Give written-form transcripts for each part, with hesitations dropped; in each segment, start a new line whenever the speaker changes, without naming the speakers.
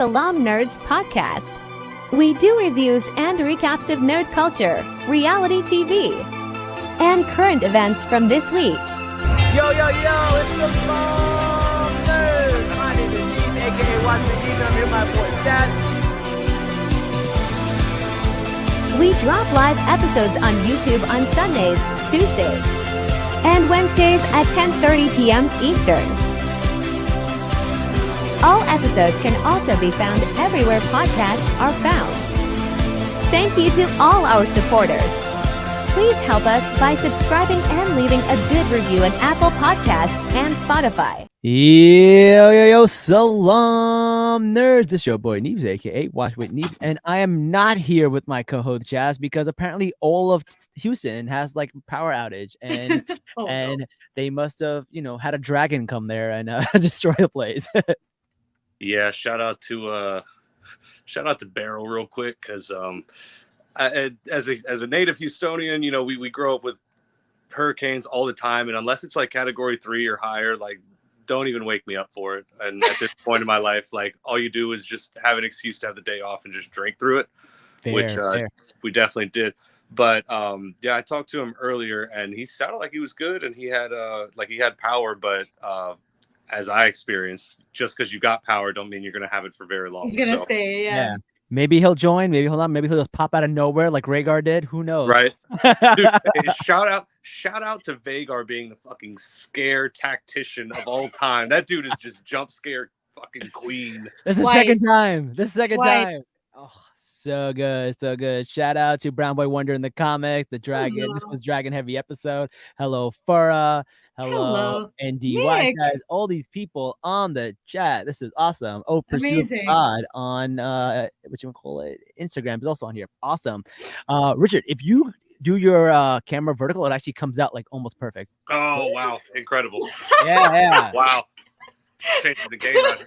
Salaam Nerds podcast. We do reviews and recaps of nerd culture, reality TV, and current events from this week.
Yo, it's the Salaam Nerds. My name is Dean, aka Watson Dean, and I'm here with my boy Chad.
We drop live episodes on YouTube on Sundays, Tuesdays, and Wednesdays at 10:30 p.m. Eastern. All episodes can also be found everywhere podcasts are found. Thank you to all our supporters. Please help us by subscribing and leaving a good review on Apple Podcasts and Spotify.
Yo, Salaam Nerds. It's your boy Neebs, aka Watch with Neebs, and I am not here with my co-host Jazz because apparently all of Houston has like power outage, and they must have had a dragon come there and destroy the place.
Yeah, shout out to Barrel real quick, because as a native Houstonian, we grow up with hurricanes all the time, and unless it's like Category 3 or higher, like don't even wake me up for it. And at this point in my life, like all you do is just have an excuse to have the day off and just drink through it, which we definitely did. But yeah, I talked to him earlier, and he sounded like he was good, and he had power, but as I experienced, just because you got power don't mean you're going to have it for very long.
He's going to stay, yeah.
Maybe he'll join. Maybe maybe he'll just pop out of nowhere like Rhaegar did. Who knows?
Right. Dude, hey, shout out to Vhagar being the fucking scare tactician of all time. That dude is just jump scare fucking queen.
This is the second time. This second time. Oh, so good. Shout out to Brown Boy Wonder in the comic, the dragon.
Hello.
This was dragon heavy episode. Hello, Farah. Hello, NDY guys. All these people on the chat. This is awesome. Oh, Pursuit of God on Instagram is also on here. Awesome. Richard, if you do your camera vertical, it actually comes out like almost perfect.
Oh wow, incredible.
Yeah.
Wow. Changing the game out.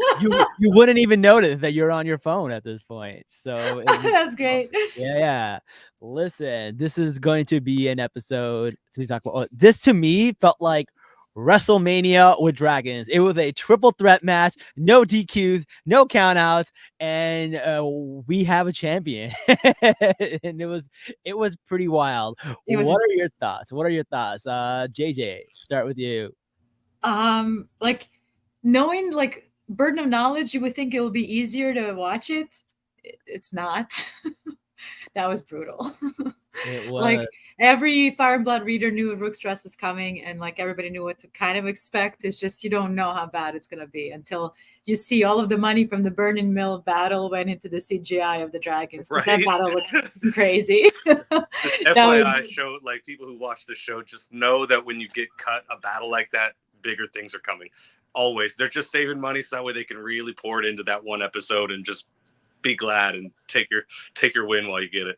You wouldn't even notice that you're on your phone at this point. So
that's great.
Yeah. Listen, this is going to be an episode to talk about. This to me felt like WrestleMania with dragons. It was a triple threat match, no DQs, no countouts, and we have a champion. And it was pretty wild. What are your thoughts? JJ, start with you.
Like knowing like burden of knowledge, you would think it will be easier to watch it. It's not. That was brutal.
It was.
Like every Fire and Blood reader knew Rook's Rest was coming, and like everybody knew what to kind of expect. It's just you don't know how bad it's gonna be until you see all of the money from the Burning Mill battle went into the CGI of the dragons.
Right.
That battle looked crazy.
Just FYI, show like people who watch the show just know that when you get cut a battle like that, bigger things are coming. Always. They're just saving money so that way they can really pour it into that one episode and just be glad and take your win while you get it.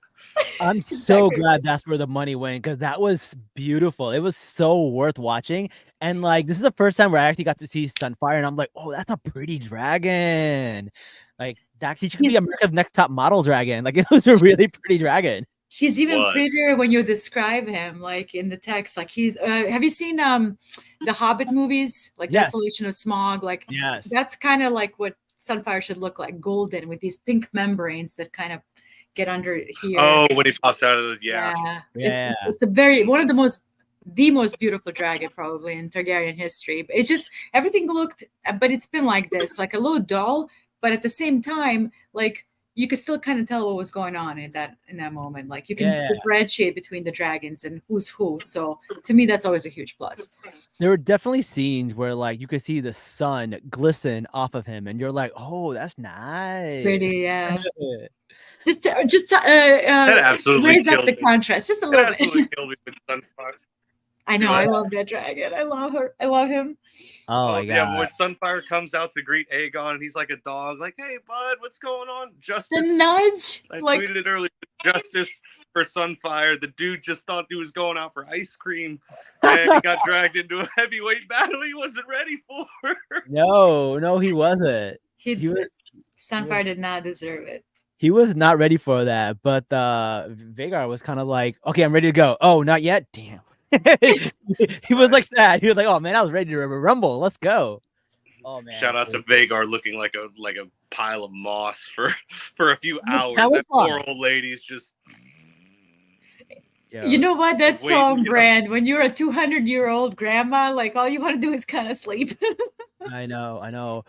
I'm so glad that's where the money went, because that was beautiful. It was so worth watching. And like this is the first time where I actually got to see Sunfire, and I'm like, oh, that's a pretty dragon. Like that he should be America's Next Top Model dragon. Like it was a really pretty dragon.
He's even prettier when you describe him, like in the text. Like he's. Have you seen the Hobbit movies, like Desolation of Smaug? Like that's kind of like what Sunfire should look like, golden with these pink membranes that kind of get under here.
Oh, when he pops out of the
It's one of the most beautiful dragon probably in Targaryen history. It's just everything looked, but it's been like this, like a little dull, but at the same time, like you could still kind of tell what was going on in that moment. Like you can differentiate between the dragons and who's who. So to me, that's always a huge plus.
There were definitely scenes where like you could see the sun glisten off of him, and you're like, "Oh, that's nice."
It's pretty, yeah. Just
that absolutely
raise up the contrast just a little bit.
Absolutely killed me with Sunfire.
I know. I love that dragon. I love her. I love him.
Oh my God.
Yeah, when Sunfire comes out to greet Aegon, and he's like a dog, like, "Hey, bud, what's going on?" Justice.
The nudge.
I tweeted it earlier. Justice for Sunfire. The dude just thought he was going out for ice cream, and he got dragged into a heavyweight battle he wasn't ready for.
No, he wasn't.
Sunfire did not deserve it.
He was not ready for that, but Vhagar was kind of like, "Okay, I'm ready to go." Oh, not yet. Damn. He was like sad. He was like, "Oh man, I was ready to rumble. Let's go." Oh man.
Shout out to Vagar looking like a pile of moss for a few hours.
That was
poor
fun.
old lady's just.
You know what? That's so on
Waiting,
brand. When you're a 200-year-old grandma, like all you want to do is kind of sleep.
I know.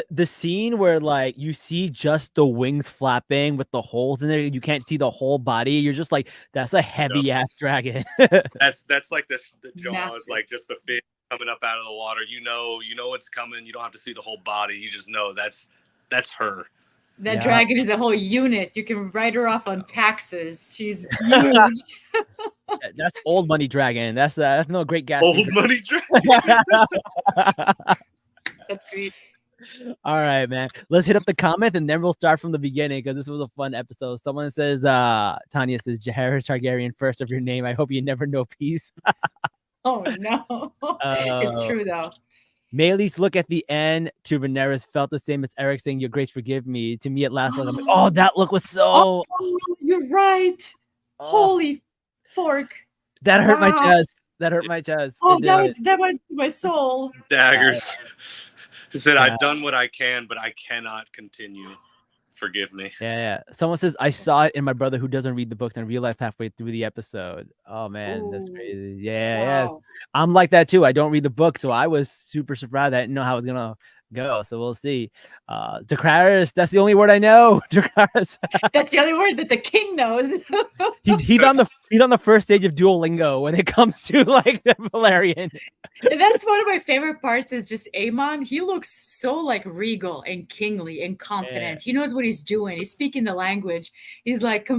The scene where like you see just the wings flapping with the holes in there, you can't see the whole body. You're just like, that's a heavy ass dragon.
That's like the jaws,
Massive.
like just the fish coming up out of the water. You know what's coming. You don't have to see the whole body. You just know that's her.
That dragon is a whole unit. You can write her off on taxes. She's huge.
That's old money dragon. That's no great gas.
Old money dragon.
That's great.
All right, man. Let's hit up the comments and then we'll start from the beginning because this was a fun episode. Someone says, Tanya says, Jaehaerys Targaryen first of your name. I hope you never know peace.
Oh no. It's true though.
Maylee's look at the end to Rhaenyra's felt the same as Eric saying, "Your grace, forgive me." To me, at last look, I'm like, "Oh, that look was so."
Oh, you're right. Holy fork!
That hurt my chest. That hurt my chest.
Oh, that went to my soul.
Daggers. He said, "I've done what I can, but I cannot continue. Forgive me."
Yeah. Someone says, "I saw it in my brother who doesn't read the books and realized halfway through the episode." Oh man, that's crazy. Yeah,
Wow.
I'm like that too. I don't read the book, so I was super surprised. I didn't know how it was gonna go. So we'll see. Dracarys, that's the only word I know. Dracarys.
That's the only word that the king knows.
he's on the first stage of Duolingo when it comes to like Valerian.
And that's one of my favorite parts is just Aemon. He looks so like regal and kingly and confident. He knows what he's doing. He's speaking the language. He's like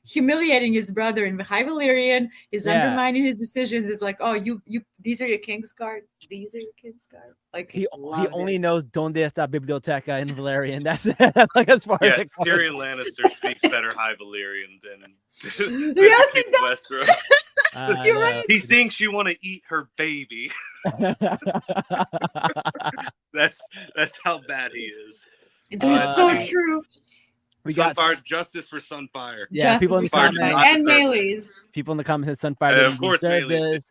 humiliating his brother in High Valyrian. He's undermining his decisions. It's like, oh, you these are your king's guard. These are your king's guard. Like
he only knows Donde está Biblioteca in Valerian. That's like as far as it goes.
Tyrion Lannister speaks better High Valyrian than
yes, he does.
Westeros.
You're right.
He thinks you want to eat her baby. That's how bad he is.
That's so true.
We got
Sunfire, justice for Sunfire.
Yeah, people in the comments
and Maylee's.
People in the comments said Sunfire.
Of course, Maylee's.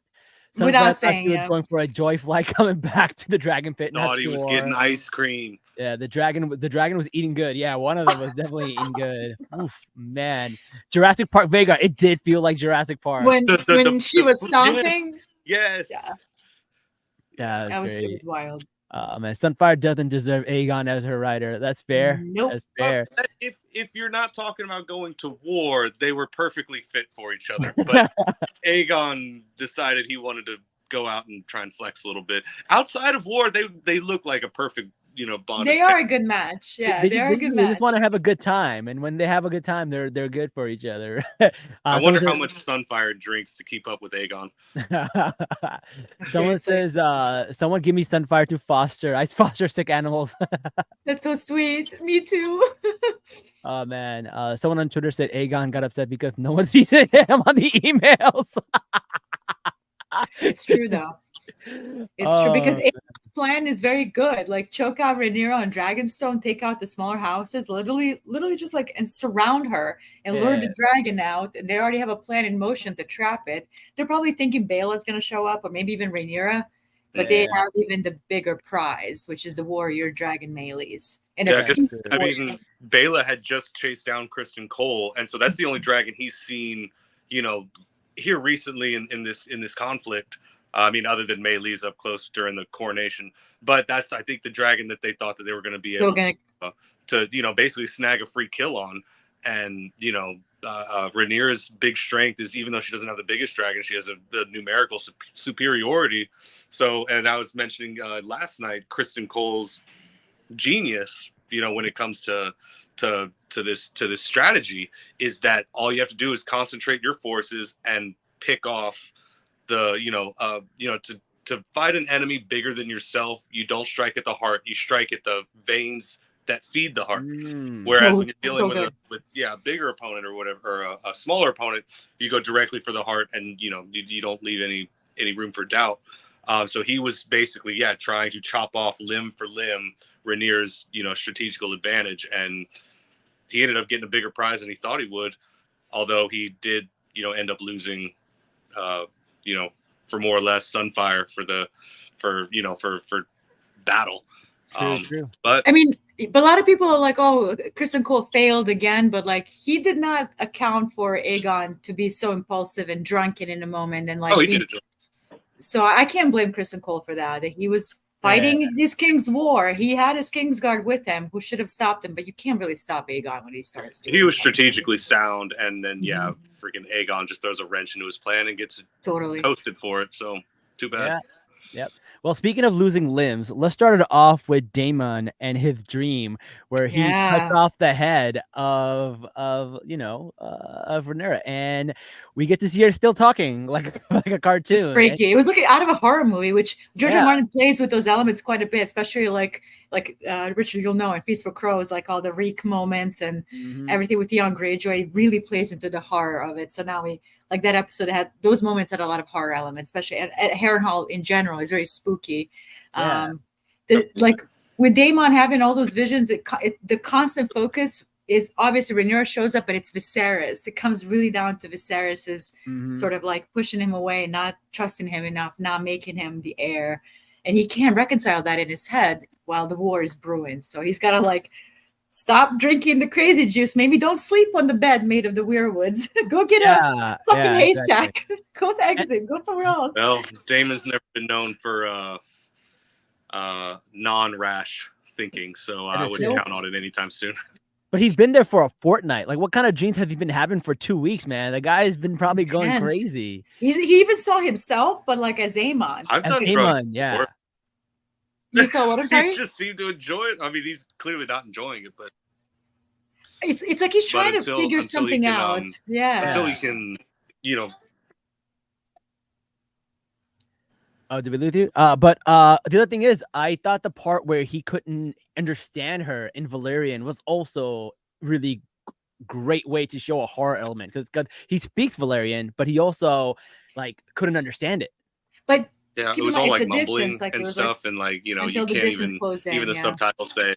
Without saying,
he was going for a joy flight coming back to the dragon pit.
Thought he was getting ice cream.
Yeah, the dragon was eating good. Yeah, one of them was definitely eating good. Oof, man. Jurassic Park Vega. It did feel like Jurassic Park
when she was stomping.
Yes.
Yeah,
it was wild.
Man, Sunfire doesn't deserve Aegon as her rider. That's fair.
Nope.
That's fair.
If you're not talking about going to war, they were perfectly fit for each other. But Aegon decided he wanted to go out and try and flex a little bit. Outside of war, they look like a perfect, bond.
They are a good match. Yeah, they are a good match.
They just want to have a good time, and when they have a good time, they're good for each other.
I wonder how much Sunfire drinks to keep up with Aegon.
Someone says, "Someone give me Sunfire to foster. I foster sick animals."
That's so sweet. Me too.
Oh man. Someone on Twitter said Aegon got upset because no one sees him on the emails.
It's true though. It's true because Aegon's plan is very good. Like choke out Rhaenyra on Dragonstone, take out the smaller houses, literally just like and surround her and lure the dragon out. And they already have a plan in motion to trap it. They're probably thinking Baela's going to show up, or maybe even Rhaenyra. But they have even the bigger prize, which is the warrior dragon Maylee's.
Baela had just chased down Kristen Cole, and so that's the only dragon he's seen, here recently in this conflict. I mean, other than Maylee's up close during the coronation, but that's I think the dragon that they thought that they were going to be able to basically snag a free kill on, and Rhaenyra's big strength is even though she doesn't have the biggest dragon, she has a numerical superiority. So, and I was mentioning last night, Kristen Cole's genius, when it comes to this strategy, is that all you have to do is concentrate your forces and pick off the to fight an enemy bigger than yourself. You don't strike at the heart, you strike at the veins that feed the heart. Whereas when you're dealing with a bigger opponent or whatever, or a smaller opponent, you go directly for the heart, and you don't leave any room for doubt. So he was basically trying to chop off limb for limb Rhaenyra's strategical advantage, and he ended up getting a bigger prize than he thought he would, although he did end up losing for more or less Sunfire for battle.
True.
But
I mean, but a lot of people are like, "Oh, Kristen Cole failed again," but like he did not account for Aegon to be so impulsive and drunken in a moment, and like
he did it.
so I can't blame Kristen Cole for that. He was fighting his King's War. He had his Kingsguard with him, who should have stopped him, but you can't really stop Aegon when he starts doing.
He was strategically sound, and then freaking Aegon just throws a wrench into his plan and gets toasted for it. So too bad.
Yep. Well, speaking of losing limbs, let's start it off with Daemon and his dream, where he cuts off the head of Rhaenyra, and we get to see her still talking like a cartoon.
It's freaky. It was looking out of a horror movie, which George R. Martin plays with those elements quite a bit, especially like Richard, you'll know, in Feast for Crows, like all the reek moments and everything with Theon Greyjoy really plays into the horror of it. So now like that episode had those moments, had a lot of horror elements, especially at Harrenhal in general is very spooky. Like with Daemon having all those visions, the constant focus is obviously Rhaenyra shows up, but it's Viserys. It comes really down to Viserys's sort of like pushing him away, not trusting him enough, not making him the heir, and he can't reconcile that in his head while the war is brewing. So he's got to like stop drinking the crazy juice. Maybe don't sleep on the bed made of the weirwoods. Go get a fucking haystack. Exactly. Go to exit. Go somewhere else.
Well, Damon's never been known for non-rash thinking, so I wouldn't count on it anytime soon.
But he's been there for a fortnight. Like, what kind of dreams has he been having for 2 weeks, man? The guy's been probably going crazy.
He even saw himself, but like as Aemon.
I've done
Aemon, yeah.
You saw what? I'm sorry?
He just seemed to enjoy it. I mean, he's clearly not enjoying it, but
it's like he's trying to figure something out.
Until he can,
Oh, did we lose you? But the other thing is, I thought the part where he couldn't understand her in Valyrian was also really great way to show a horror element, because he speaks Valyrian, but he also like couldn't understand it.
But
it was all like mumbling and stuff, and like you can't even the subtitles say.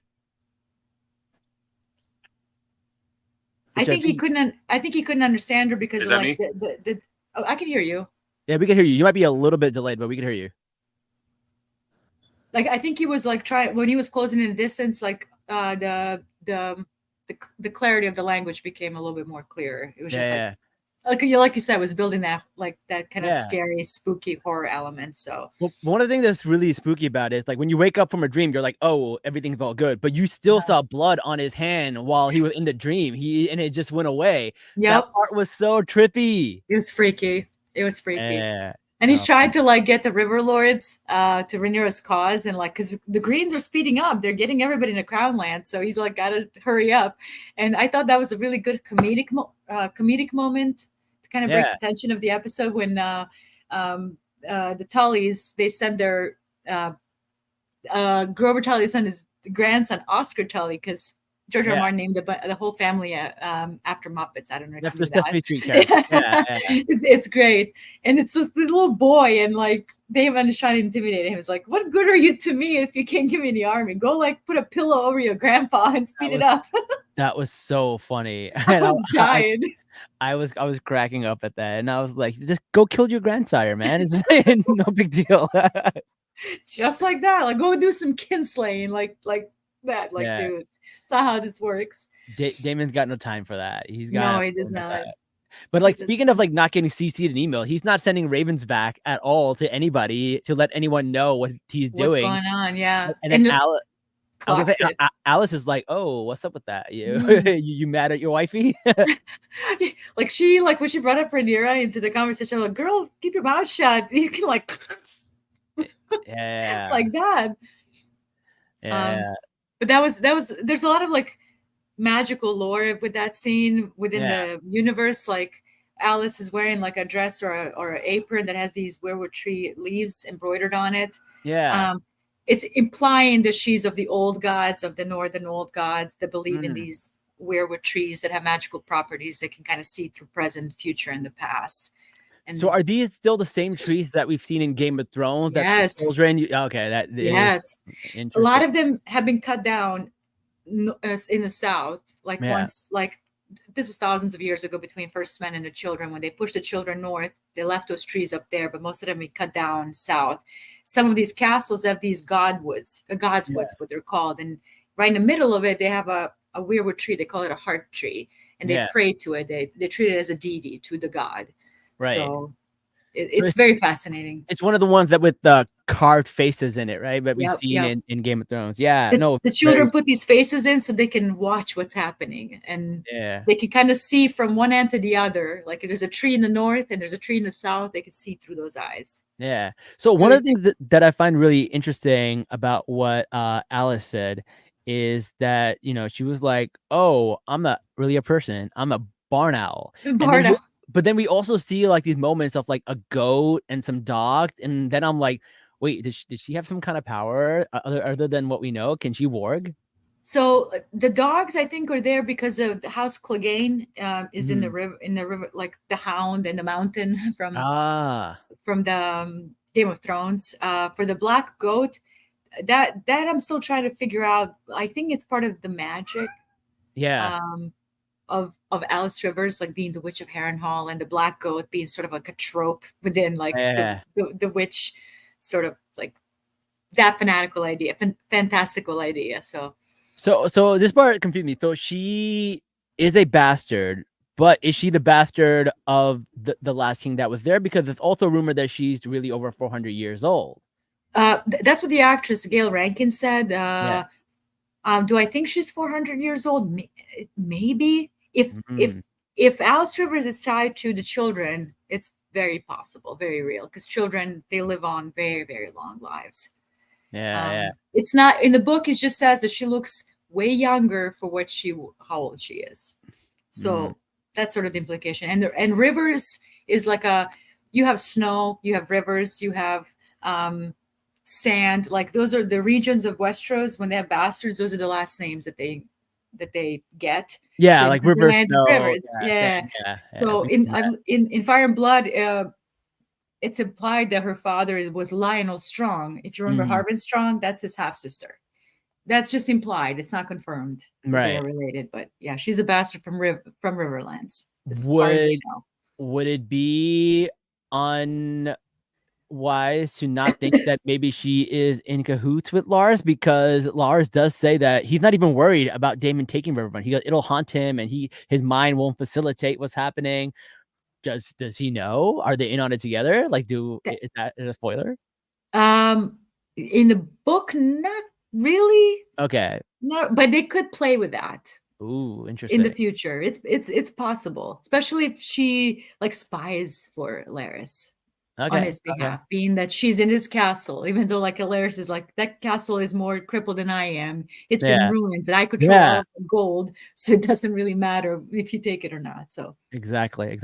I think he couldn't understand her because of like the I can hear you.
Yeah, we can hear you. You might be a little bit delayed, but we can hear you.
Like I think he was like trying when he was closing in the distance, like the clarity of the language became a little bit more clear. It was just like you said, was building that kind of scary, spooky horror element. So
one of the things that's really spooky about it is like when you wake up from a dream, you're like, oh, everything's all good, but you still saw blood on his hand while he was in the dream. And it just went away. That part was so trippy.
It was freaky. It was freaky. And he's trying to like get the River Lords to Rhaenyra's cause, and like because the Greens are speeding up, they're getting everybody in the Crown Land, so he's like gotta hurry up. And I thought that was a really good comedic moment to kind of break the tension of the episode when the Tullys, they send their Grover Tully sent his grandson Oscar Tully, because George R. Martin named the whole family after Muppets. I don't know if you knew
Sesame Street character.
It's great. And it's this little boy, and like Daemon is trying to intimidate him. He's like, what good are you to me if you can't give me the army? Go like put a pillow over your grandpa and speed it up.
That was so funny.
I was dying.
I was cracking up at that, and I was like, just go kill your grandsire, man. It's no big deal.
Just like that. Like go do some kinslaying like that. Like, dude. That's not how this works.
Damon's got no time for that. He
does not.
But like speaking of like not getting CC'd an email, he's not sending Ravens back at all to anybody to let anyone know what he's doing.
What's going on? Yeah.
And then Alice is like, "Oh, what's up with that? You mad at your wifey?"
Like when she brought up Rhaenyra into the conversation, I'm like, "Girl, keep your mouth shut." He's like, like that.
Yeah.
But that was there's a lot of like magical lore with that scene within the universe. Like Alice is wearing like a dress or an apron that has these weirwood tree leaves embroidered on it. It's implying that she's of the old gods, of the northern old gods that believe in these weirwood trees that have magical properties that can kind of see through present, future, and the past. And
so are these still the same trees that we've seen in Game of Thrones?
Yes.
Okay.
Yes. A lot of them have been cut down in the south. Like once, like this was thousands of years ago between first men and the children. When they pushed the children north, they left those trees up there, but most of them we cut down south. Some of these castles have these godwoods, god's woods, what they're called, and right in the middle of it, they have a weirwood tree. They call it a heart tree, and they pray to it. They treat it as a deity to the god.
Right.
So it's very fascinating.
It's one of the ones that with the carved faces in it, right? That we've seen in Game of Thrones. Yeah,
the children put these faces in so they can watch what's happening, and they can kind of see from one end to the other. Like if there's a tree in the north and there's a tree in the south, they can see through those eyes.
Yeah. So one of the things that I find really interesting about what Alice said is that, you know, she was like, "Oh, I'm not really a person. I'm a barn owl." But then we also see like these moments of like a goat and some dogs, and then I'm like, wait, did she have some kind of power other than what we know? Can she warg?
So the dogs, I think, are there because of the House Clegane is in the river, like the Hound and the Mountain from the Game of Thrones. For the black goat, that I'm still trying to figure out. I think it's part of the magic.
Yeah.
Of Alice Rivers, like being the witch of Harrenhal, and the black goat being sort of like a trope within like the witch, sort of like that fanatical idea, fantastical idea. So
this part confused me. So she is a bastard, but is she the bastard of the last king that was there? Because there's also rumored that she's really over 400 years old.
That's what the actress Gail Rankin said. Do I think she's 400 years old? Maybe. If Alice Rivers is tied to the children, it's very possible, very real, because children, they live on very, very long lives. It's not in the book. It just says that she looks way younger for how old she is. So that's sort of the implication. And Rivers is like you have snow, you have rivers, you have sand. Like those are the regions of Westeros. When they have bastards, those are the last names that they get.
Yeah,
so
like River Snow.
Rivers. So in Fire and Blood, it's implied that her father was Lionel Strong. If you remember Harvin Strong, that's his half sister. That's just implied. It's not confirmed.
Right.
They're related, but yeah, she's a bastard from Riverlands. As far as we know.
Would it be wise to not think that maybe she is in cahoots with Lars, because Lars does say that he's not even worried about Daemon taking Riverrun. It'll haunt him, and his mind won't facilitate what's happening. Does he know? Are they in on it together? Like, is that a spoiler?
In the book, not really.
Okay.
No, but they could play with that.
Ooh, interesting.
In the future, it's possible, especially if she like spies for Laris. On his behalf, being that she's in his castle, even though like Alaris is like, that castle is more crippled than I am. It's in ruins, and I control all the gold, so it doesn't really matter if you take it or not. So exactly.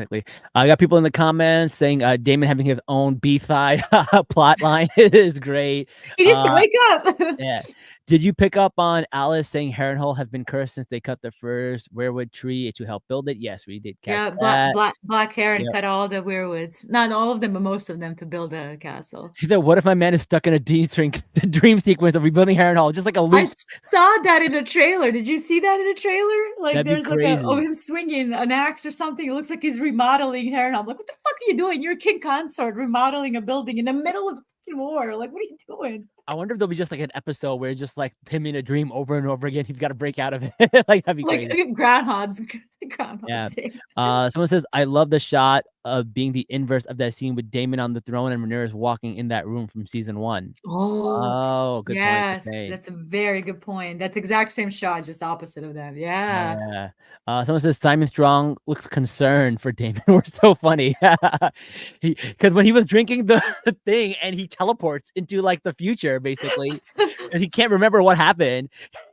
I got people in the comments saying Daemon having his own B-side plot line is great.
He needs to wake up.
Yeah. Did you pick up on Alice saying Harrenhal have been cursed since they cut the first weirwood tree to help build it? Yes, we did catch that.
Black Heron cut all the weirwoods. Not all of them, but most of them, to build a castle.
He said, what if my man is stuck in a dream sequence of rebuilding Harrenhal? Just like a loop.
I saw that in a trailer. Did you see that in a trailer? Like
That'd
there's like him swinging an axe or something. It looks like he's remodeling Harrenhal. I'm like, what the fuck are you doing? You're a king consort remodeling a building in the middle of the fucking war. Like, what are you doing?
I wonder if there'll be just like an episode where it's just like him in a dream over and over again. He's got to break out of it. Like that'd be crazy.
Groundhog's
yeah.
Day.
Someone says, I love the shot of being the inverse of that scene with Daemon on the throne and Rhaenyra walking in that room from season 1.
Oh,
good
yes,
point.
That's a very good point. That's exact same shot, just opposite of that. Yeah.
Someone says Simon Strong looks concerned for Daemon. We're so funny. Because when he was drinking the thing and he teleports into like the future, basically, and he can't remember what happened.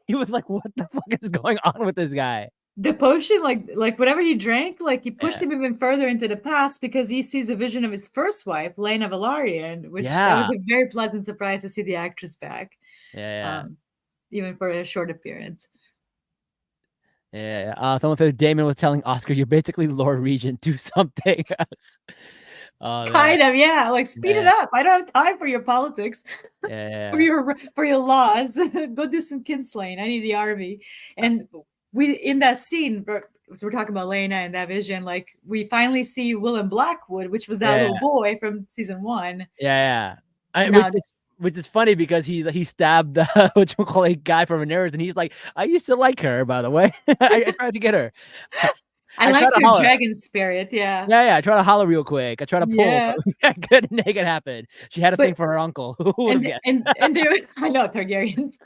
He was like, what the fuck is going on with this guy?
The potion, like whatever he drank, like he pushed him even further into the past, because he sees a vision of his first wife, Lena Velaryon, which that was a very pleasant surprise to see the actress back. Even for a short appearance.
Someone said Daemon was telling Oscar, "You're basically Lord Regent. Do something."
Kind of, yeah. Like speed it up. I don't have time for your politics. For your laws. Go do some kinslaying. I need the army. And we in that scene, so we're talking about Lena and that vision, like we finally see Willem Blackwood, which was that
Yeah.
little boy from season 1.
Yeah.
Now,
Which is funny because he stabbed the what you call a guy from Veneris, and he's like, I used to like her, by the way. I tried to get her.
I
tried
liked
to
her
holler.
dragon spirit, yeah.
Yeah, I tried to holler real quick. I tried to pull,
Yeah.
but couldn't make it happen. She had a thing
But-
for her uncle. Who would have guessed?
And there, I know Targaryens.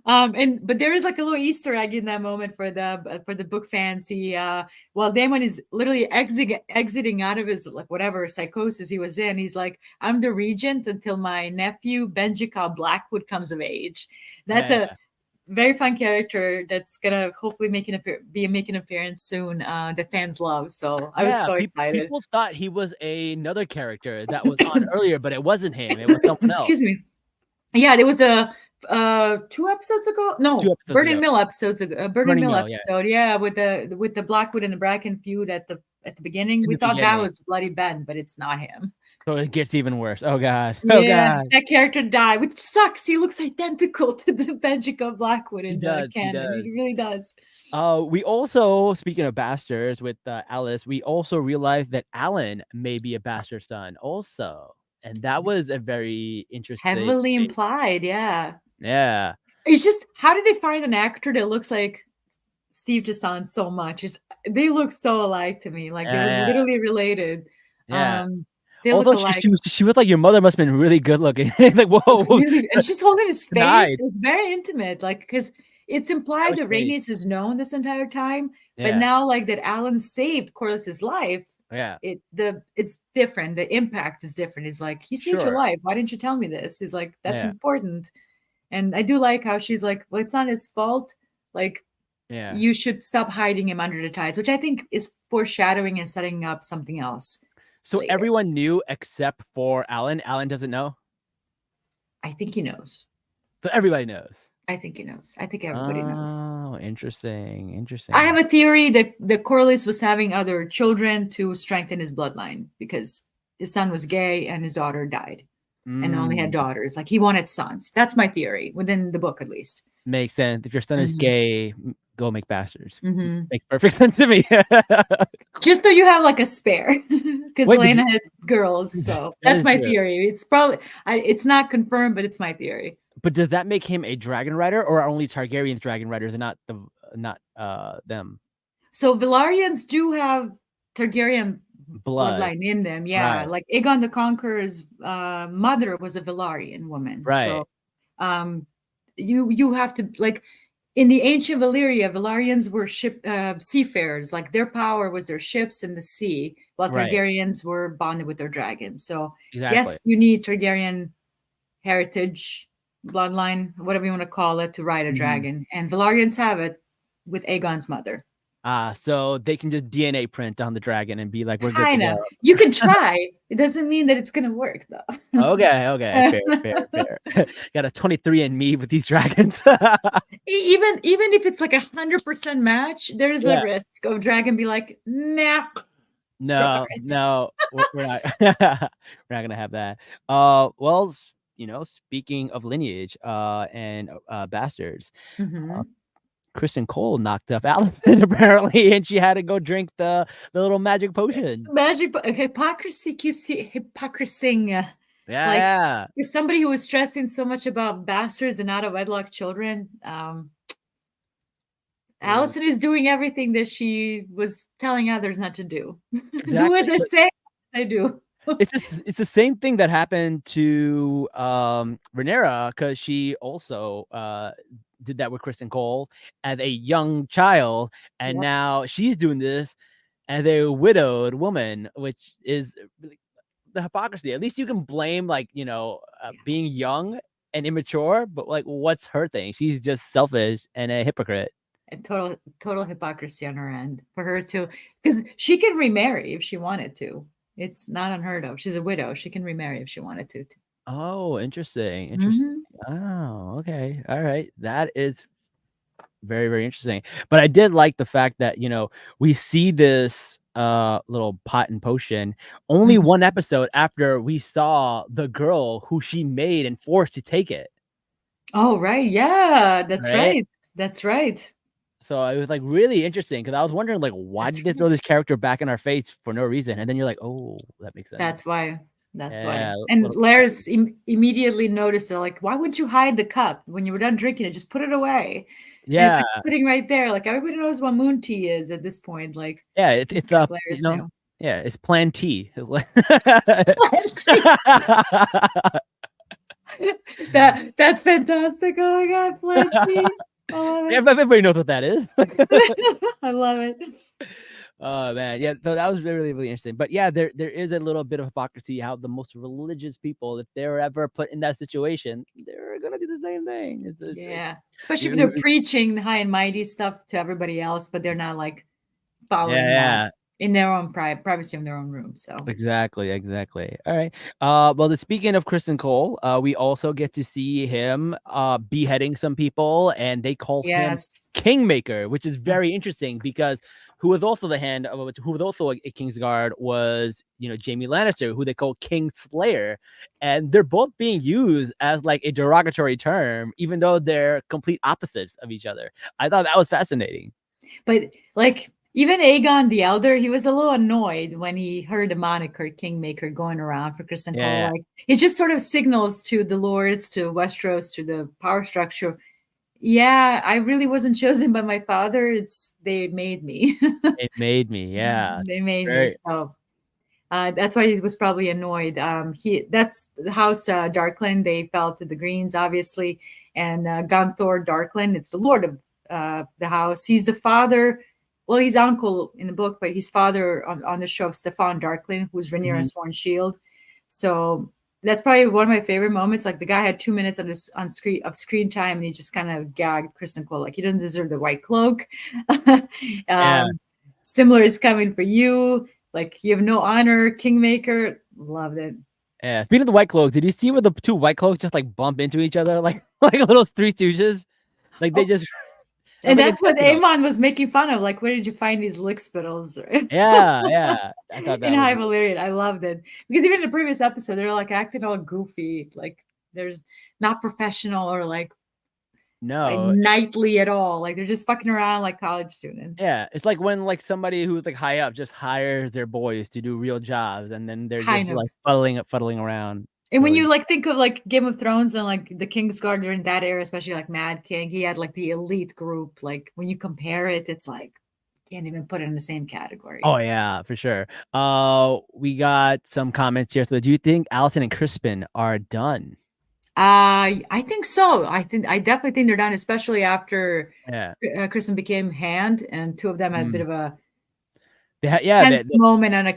But there is like a little Easter egg in that moment for the book fans. While Daemon is literally exiting out of his like whatever psychosis he was in, he's like, "I'm the regent until my nephew Benjica Blackwood comes of age." That's a very fun character that's gonna hopefully making an appearance soon. The fans love, so I was so excited.
People thought he was another character that was on earlier, but it wasn't him. It was someone else.
Excuse me. Yeah, there was a 2 episodes ago. No, Burning Mill episodes ago. Burning Mill episode. Yeah, with the Blackwood and the Bracken feud at the beginning. We thought that was Bloody Ben, but it's not him.
So it gets even worse. Oh god. Oh god.
That character died, which sucks. He looks identical to the Benjica Blackwood in the canon. He really does.
We also, speaking of bastards with Alice, we also realized that Alan may be a bastard son also. And that was a very interesting
heavily implied, yeah.
Yeah.
It's just, how did they find an actor that looks like Steve Jason so much? They look so alike to me. Like they're literally related.
Yeah.
They
although
look alike.
she was like, your mother must have been really good looking. Like, whoa.
Really, and she's holding his face. It's very intimate. Like, because it's implied that Rhaenys has known this entire time, but now like that Alan saved Corlys's life.
Yeah.
It's different. The impact is different. It's like, he saved your life. Why didn't you tell me this? He's like, that's important. And I do like how she's like, well, it's not his fault. Like, you should stop hiding him under the ties, which I think is foreshadowing and setting up something else.
So later. Everyone knew except for Alan. Alan doesn't know?
I think he knows.
But everybody knows.
I think he knows. I think everybody knows.
Oh, interesting.
I have a theory that Corlys was having other children to strengthen his bloodline because his son was gay and his daughter died and only had daughters. Like, he wanted sons. That's my theory, within the book at least.
Makes sense. If your son is gay, go make bastards. Makes perfect sense to me.
Just so you have like a spare, because Lena had girls. So that's my theory. It's probably it's not confirmed, but it's my theory.
But does that make him a dragon rider, or only Targaryen dragon riders and not them?
So Velaryons do have Targaryen bloodline in them. Yeah, right. Like Aegon the Conqueror's mother was a Velaryon woman.
Right.
So you have to, like, in the ancient Valyria, Velaryons were seafarers. Like, their power was their ships in the sea, while Targaryens were bonded with their dragons. So yes, you need Targaryen heritage, bloodline, whatever you want to call it, to ride a dragon. And Velaryons have it with Aegon's mother.
So they can just DNA print on the dragon and be like, we're good to go.
You can try. It doesn't mean that it's gonna work, though.
Okay. Fair. Got a 23andMe with these dragons.
even if it's like 100% match, there's a risk of dragon be like, nah.
No, we're not. We're not gonna have that. Well, speaking of lineage and bastards, Kristen Cole knocked up Allison apparently, and she had to go drink the little magic potion.
Hypocrisy keeps hypocrisying.
Yeah.
For somebody who was stressing so much about bastards and out of wedlock children, Allison is doing everything that she was telling others not to do.
Exactly.
Do as I say, I do.
It's the same thing that happened to Rhaenyra, because she also did that with Kristen Cole as a young child, and now she's doing this as a widowed woman, which is the hypocrisy. At least you can blame being young and immature, but like, what's her thing? She's just selfish and a hypocrite.
And total hypocrisy on her end for her to, because she can remarry if she wanted to. It's not unheard of. She's a widow. She can remarry if she wanted to.
Oh, interesting. Oh, okay. All right. That is very, very interesting. But I did like the fact that, we see this little pot and potion only one episode after we saw the girl who she made and forced to take it.
Oh, right. Yeah, that's right. That's right.
So it was like really interesting because I was wondering like why
That's
did they throw this character back in our face for no reason? And then you're like, oh, that makes sense.
That's why. That's why.
Yeah,
And
little-
Laris immediately noticed it. Like, why wouldn't you hide the cup when you were done drinking it? Just put it away. And it's
yeah,
like sitting right there. Like everybody knows what moon tea is at this point. Like,
yeah. It's you
Laris
know,
knew.
yeah, it's Plan T.
That's fantastic. Oh my god, plenty. I love it.
Everybody knows what that is.
I love it.
Oh man, yeah. So that was really, really interesting. But yeah, there is a little bit of hypocrisy how the most religious people, if they're ever put in that situation, they're gonna do the same thing.
Yeah, especially if they're preaching high and mighty stuff to everybody else, but they're not like following that in their own privacy in their own room. So
exactly. All right. Well, speaking of Kristen Cole, we also get to see him beheading some people, and they call him Kingmaker, which is very interesting because who was also who was also a Kingsguard was Jaime Lannister, who they call Kingslayer, and they're both being used as like a derogatory term, even though they're complete opposites of each other. I thought that was fascinating.
But like even Aegon the Elder, he was a little annoyed when he heard the moniker Kingmaker going around for Kristen Cole. Like it just sort of signals to the lords, to Westeros, to the power structure. Yeah, I really wasn't chosen by my father. They made me.
It made me, yeah.
They made me. So that's why he was probably annoyed. That's the House Darkland. They fell to the Greens, obviously, and Gunthor Darkland. It's the Lord of the house. He's the father. Well, he's uncle in the book, but he's father on the show of Stefan Darkland, who's Rhaenyra's sworn shield. So that's probably one of my favorite moments. Like the guy had 2 minutes on screen time, and he just kind of gagged Kristen Cole. Like he doesn't deserve the white cloak. Similar is coming for you. Like you have no honor, Kingmaker. Loved it.
Yeah. Speaking of the white cloak, did you see where the two white cloaks just like bump into each other like little Three Stooges? Like they just.
And that's what Aemon was making fun of. Like, where did you find these lick spittles?
Yeah. I thought that
in High Valyrian. I loved it. Because even in the previous episode, they're like acting all goofy. Like, there's not professional or like knightly at all. Like, they're just fucking around like college students.
Yeah. It's like when like somebody who's like high up just hires their boys to do real jobs, and then they're just like fuddling around.
And when you like think of like Game of Thrones and like the Kingsguard during that era, especially like Mad King, he had like the elite group. Like when you compare it, it's like can't even put it in the same category.
Oh yeah, for sure. We got some comments here. So do you think Allison and Crispin are done?
I think so. I definitely think they're done, especially after Kristen became Hand, and two of them had a bit of a tense moment on the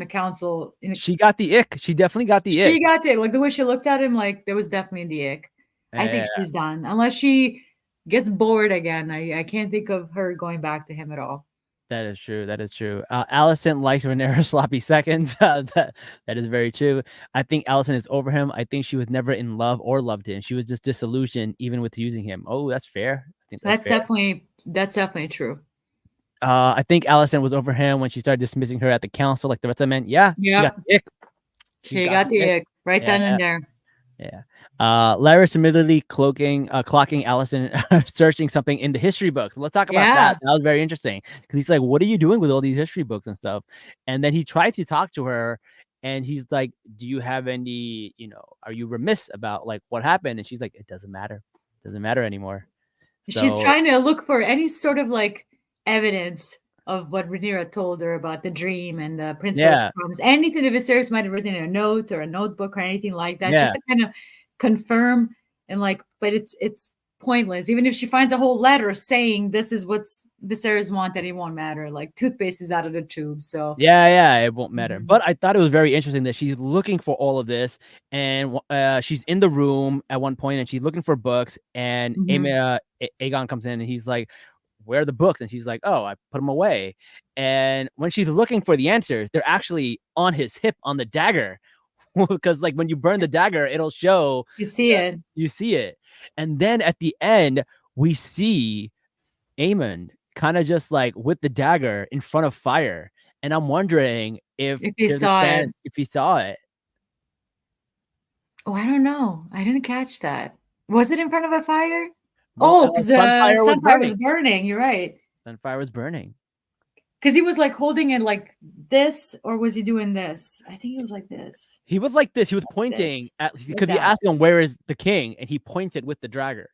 council.
She got the ick. She definitely got the ick.
She got it. Like the way she looked at him, like there was definitely the ick. I think she's done. Unless she gets bored again. I can't think of her going back to him at all.
That is true. Allison liked Rhaenyra's sloppy seconds. That is very true. I think Allison is over him. I think she was never in love or loved him. She was just disillusioned even with using him. Oh, that's fair. I think
that's definitely true.
I think Allison was over him when she started dismissing her at the council, like the rest of men. Yeah. She got the ick.
She got the ick right then and there.
Yeah. Laris immediately clocking Allison searching something in the history books. Let's talk about that. That was very interesting because he's like, "What are you doing with all these history books and stuff?" And then he tried to talk to her, and he's like, "Do you have any? Are you remiss about like what happened?" And she's like, "It doesn't matter. It doesn't matter anymore."
She's trying to look for any sort of like evidence of what Rhaenyra told her about the dream and the princess promise. Anything that Viserys might have written in a note or a notebook or anything like that, just to kind of confirm and like, but it's pointless. Even if she finds a whole letter saying this is what Viserys wanted, it won't matter. Like toothpaste is out of the tube. So
it won't matter. But I thought it was very interesting that she's looking for all of this, and she's in the room at one point and she's looking for books, and Aegon comes in and he's like, "Where are the books?" And she's like, "Oh, I put them away." And when she's looking for the answers, they're actually on his hip on the dagger. Because like when you burn the dagger, it'll show
you see it.
And then at the end, we see Aemon kind of just like with the dagger in front of fire. And I'm wondering if he saw it.
Oh, I don't know. I didn't catch that. Was it in front of a fire? Oh, because
Sunfire was
Sunfire
burning.
was burning. You're right.
Sunfire was burning.
Because he was like holding it like this, or was he doing this? I think he was like this.
He was like this. He was pointing at because he asked him where is the king, and he pointed with the dagger.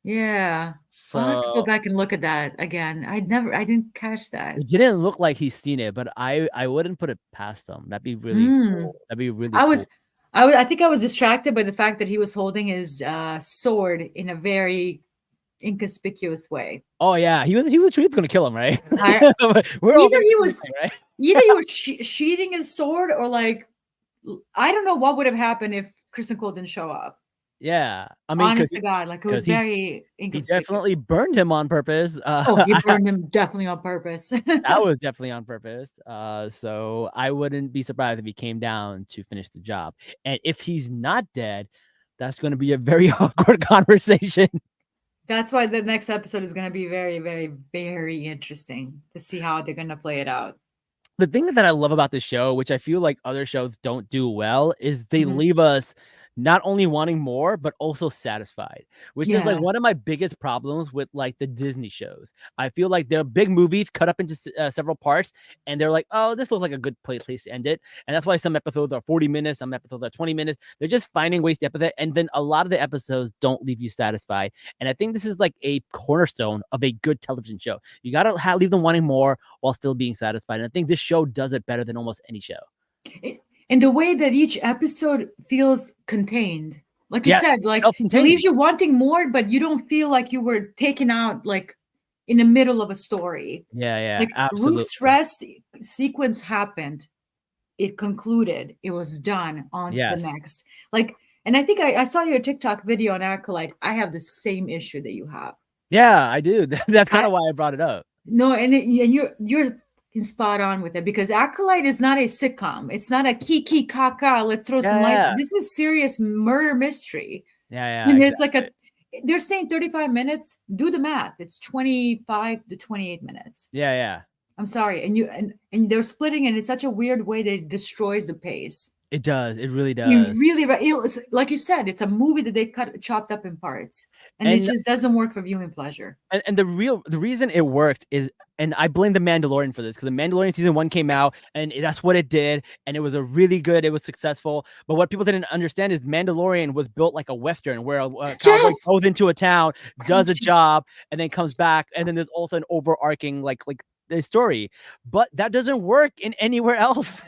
Yeah.
So
I'll have to go back and look at that again. I didn't catch that.
it didn't look like he's seen it, but I wouldn't put it past him. That'd be really cool. That'd be really cool.
I think I was distracted by the fact that he was holding his sword in a very inconspicuous way.
Oh yeah, he was gonna kill him, right?
Either he was sheathing his sword, or like, I don't know what would have happened if Kristen Cole didn't show up.
Yeah, I mean,
honest to God, like it was very inconspicuous.
He definitely burned him on purpose.
He burned him definitely on purpose.
That was definitely on purpose. So I wouldn't be surprised if he came down to finish the job. And if he's not dead, that's going to be a very awkward conversation.
That's why the next episode is going to be very, very, very interesting to see how they're going to play it out.
The thing that I love about this show, which I feel like other shows don't do well, is they leave us not only wanting more, but also satisfied, which is like one of my biggest problems with like the Disney shows. I feel like they're big movies cut up into several parts, and they're like, oh, this looks like a good place to end it. And that's why some episodes are 40 minutes, some episodes are 20 minutes. They're just finding ways to episode, and then a lot of the episodes don't leave you satisfied. And I think this is like a cornerstone of a good television show. You got to leave them wanting more while still being satisfied. And I think this show does it better than almost any show.
And the way that each episode feels contained, like you said, like it leaves you wanting more, but you don't feel like you were taken out like in the middle of a story.
Yeah,
like
absolutely.
Rook's rest sequence happened, it concluded, it was done on the next. Like, and I think I saw your TikTok video on Acolyte. I have the same issue that you have.
Yeah, I do. That's kind of why I brought it up.
No, and you're spot on with it, because Acolyte is not a sitcom. It's not a kiki kaka, let's throw some light. This is serious murder mystery.
Yeah.
And it's like they're saying 35 minutes. Do the math. It's 25 to 28 minutes.
Yeah.
I'm sorry. And they're splitting it in such a weird way that it destroys the pace.
It does. It really does.
You really, like you said, it's a movie that they chopped up in parts, and it just doesn't work for viewing pleasure.
And the reason it worked is, and I blame The Mandalorian for this, because The Mandalorian season 1 came out, and that's what it did, and it was it was successful. But what people didn't understand is Mandalorian was built like a Western, where a cowboy goes into a town, does a job, and then comes back, and then there's also an overarching like the story. But that doesn't work in anywhere else.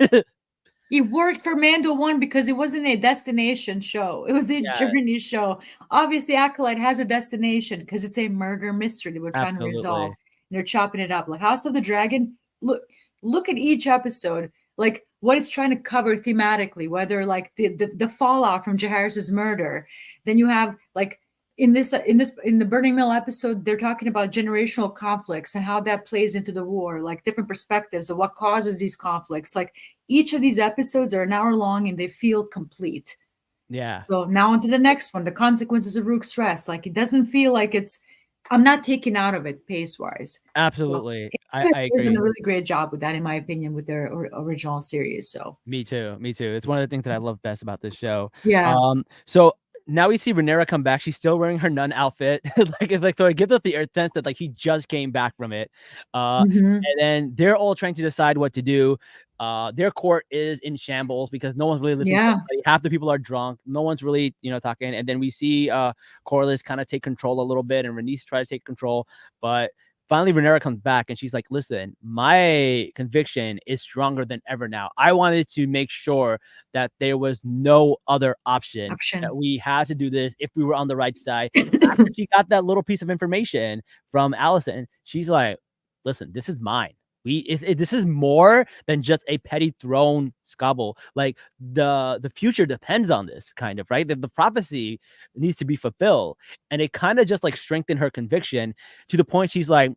It worked for Mando 1 because it wasn't a destination show. It was a journey show. Obviously, Acolyte has a destination because it's a murder mystery that we're trying to resolve. And they're chopping it up. Like House of the Dragon, look at each episode, like what it's trying to cover thematically, whether like the fallout from Jaehaerys's murder. Then you have like in the Burning Mill episode, they're talking about generational conflicts and how that plays into the war, like different perspectives of what causes these conflicts. Like each of these episodes are an hour long and they feel complete.
Yeah.
So now on to the next one, the consequences of Rook's rest. Like it doesn't feel like I'm not taken out of it pace wise.
Absolutely.
So
I agree.
They're doing a really great job with that, in my opinion, with their original series. So
me too. It's one of the things that I love best about this show.
Yeah.
So now we see Rhaenyra come back. She's still wearing her nun outfit. So it gives us the sense that like she just came back from it. And then they're all trying to decide what to do. Their court is in shambles because no one's really listening to somebody. Half the people are drunk. No one's really, talking. And then we see Corlys kind of take control a little bit, and Rhaenys try to take control. But finally, Rhaenyra comes back and she's like, listen, my conviction is stronger than ever now. I wanted to make sure that there was no other option. That we had to do this if we were on the right side. After she got that little piece of information from Alicent, she's like, listen, this is mine. This is more than just a petty throne squabble. Like the future depends on this, kind of, right? The prophecy needs to be fulfilled, and it kind of just like strengthened her conviction to the point she's like,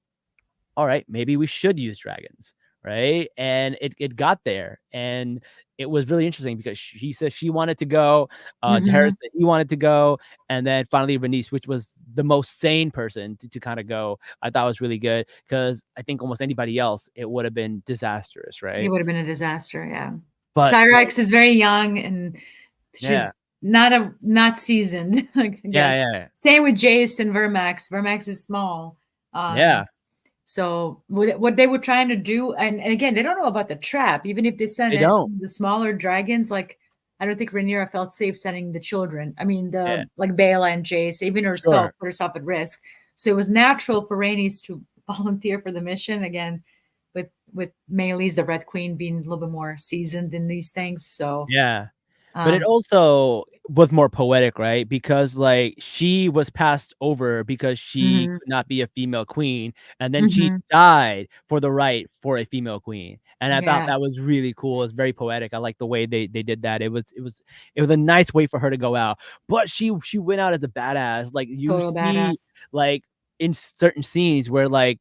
all right, maybe we should use dragons, right? And it got there, and it was really interesting because she said she wanted to go, Jaehaerys said he wanted to go, and then finally Rhaenys, which was the most sane person to kind of go, I thought was really good, because I think almost anybody else, it would have been disastrous, right?
It would have been a disaster, yeah.
But
Syrax is very young, and she's not seasoned. I guess.
Yeah,
Same with Jace and Vermax. Vermax is small.
yeah.
So what they were trying to do, and again, they don't know about the trap. Even if they send
They
in
don't.
some of the smaller dragons, like I don't think Rhaenyra felt safe sending the children. I mean,
Yeah.
like Baela and Jace, even herself
Sure.
put herself at risk. So it was natural for Rhaenys to volunteer for the mission again. With Meleys, the Red Queen, being a little bit more seasoned in these things. So
Yeah. But it also was more poetic, right? Because like she was passed over because she
Mhm.
could not be a female queen, and then she
Mhm.
died for the right for a female queen. And I thought
Yeah,
that was really cool. It's very poetic. I like the way they did that. It was a nice way for her to go out. But she went out as a badass. Like you
total
see,
badass.
like in certain scenes where like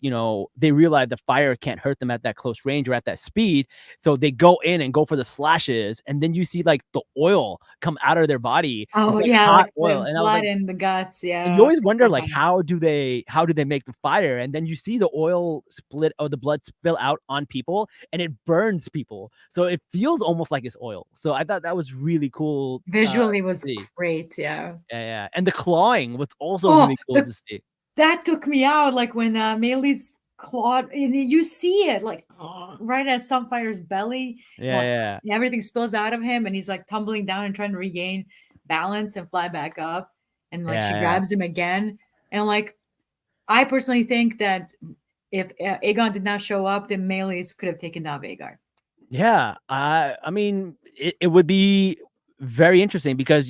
they realize the fire can't hurt them at that close range or at that speed, so they go in and go for the slashes, and then you see like the oil come out of their body. It's
Oh
like
yeah,
hot
like
oil,
the
and I was
blood
like,
and the guts.
and you
Yeah,
always wonder
so
like
funny.
how do they make the fire, and then you see the oil split or the blood spill out on people, and it burns people, so it feels almost like it's oil. So I thought that was really cool
Visually
to
was
see.
great. Yeah.
Yeah, and the clawing was also
Oh,
really cool to see.
that took me out. Like when Melee's clawed, and you see it like right at Sunfire's belly.
Yeah,
Like,
yeah,
everything spills out of him, and he's like tumbling down and trying to regain balance and fly back up. And like she
yeah.
grabs him again, and like I personally think that if Aegon did not show up, then Melee's could have taken down Vhagar.
Yeah, I mean, it would be very interesting because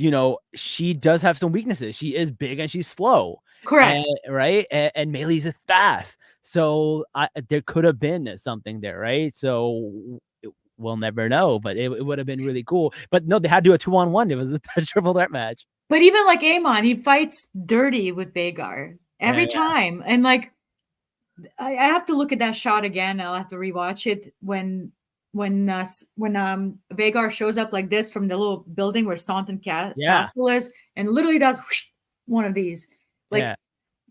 she does have some weaknesses. She is big and she's slow, and
Correct.
right, and Melee's is fast. So there could have been something there, right? So we'll never know, but it would have been really cool. But no, they had to do a 2-on-1. It was a triple threat match.
But even like Aemon, he fights dirty with Vhagar
Yeah,
every time, and like I have to look at that shot again. I'll have to rewatch it when Vhagar shows up like this from the little building where Staunton
yeah,
Castle is, and literally does whoosh, one of these.
yeah.
Like